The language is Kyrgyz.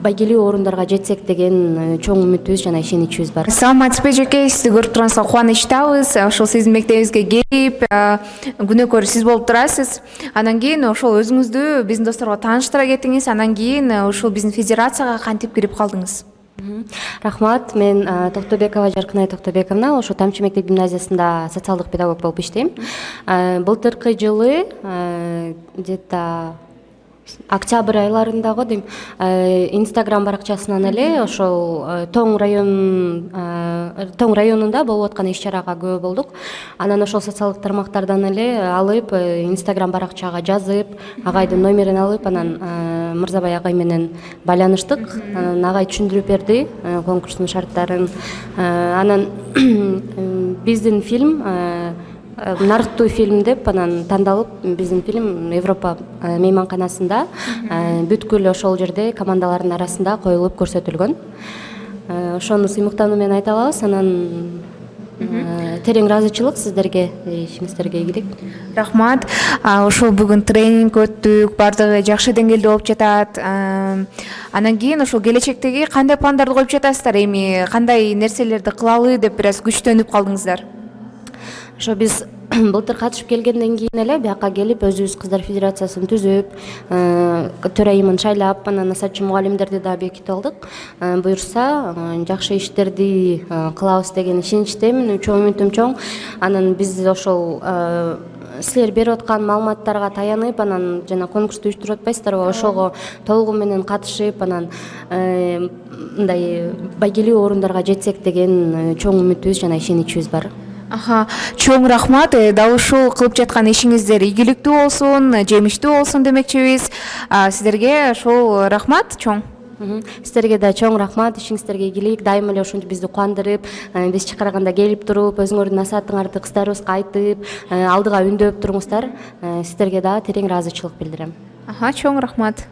байгелүү орундарга жетсек деген чоң үмүтүбүз жана ишеничибиз бар. Саламатсызбы эжеке, сизди көрүп турганыбызга кубанычтабыз. Ошол сиздин мектебибизге келип, күнөөкөр сиз болуп турасыз. Анан кийин ошол өзүңүздү биздин досторго тааныштыра кетиңиз. Анан кийин ушул биздин федерацияга кантип кирип калдыңыз? Рахмат, мен Токтобекова Жаркынай Токтобековна, ошо Тамчы мектеп гимназиясында социалдык педагог болуп иштейм. Былтыркы жылы где-то октябрь айларында го дейм, Инстаграм баракчасынан эле ошол Тоң районунда болуп аткан иш-чарага күбө болдук. Анан ошол социалдык тармактардан эле алып, Инстаграм баракчага жазып, агайдын номерин алып, анан Мырзабай агай менен байланыштык. Анан агай түшүндүрүп берди конкурстун шарттарын. Анан биздин фильм нарыктуу фильм деп анан тандалып, биздин фильм Европа мейманканасында бүткүл ошол жерде командалардын арасында коюлуп көрсөтүлгөн. Ошону сыймыктануу менен айта алабыз. Анан терең ыраазычылык сиздерге, ишиңиздерге ийгилик. Рахмат. Ошол бүгүн тренинг өттүк, баардыгы жакшы деңгээлде болуп жатат. Анан кийин ошол келечектеги кандай пландарды коюп жатасыздар? Эми кандай нерселерди кылалы деп бир аз күчтөнүп калдыңыздар? Ошо биз былтыр катышып келгенден кийин эле бияка келип, өзүбүз кыздар федерациясын түзүп, төрайымын шайлап, анан насаатчы мугалимдерди да бекитип алдык. Буюрса, жакшы иштерди кылабыз деген ишеничтемин, чоң үмүтүм чоң. Анан биз ошол силер берип аткан маалыматтарга таянып, анан жана конкурсту уюштуруп атпайсыздарбы, ошого толугу менен катышып, анан мындай байгелүү орундарга жетсек деген чоң үмүтүбүз жана ишеничибиз бар. Чоң рахмат. Дал ушул кылып жаткан ишиңиздер ийгиликтүү болсун, жемиштүү болсун демекчибиз. Сиздерге ошол рахмат чоң. Сиздерге да чоң рахмат, ишиңиздерге ийгилик. Дайыма эле ошентип бизди кубандырып, биз чакырганда келип туруп, өзүңөрдүн насаатыңарды кыздарыбызга айтып, алдыга үндөп туруңуздар. Сиздерге да терең ыраазычылык билдирем. Чоң рахмат.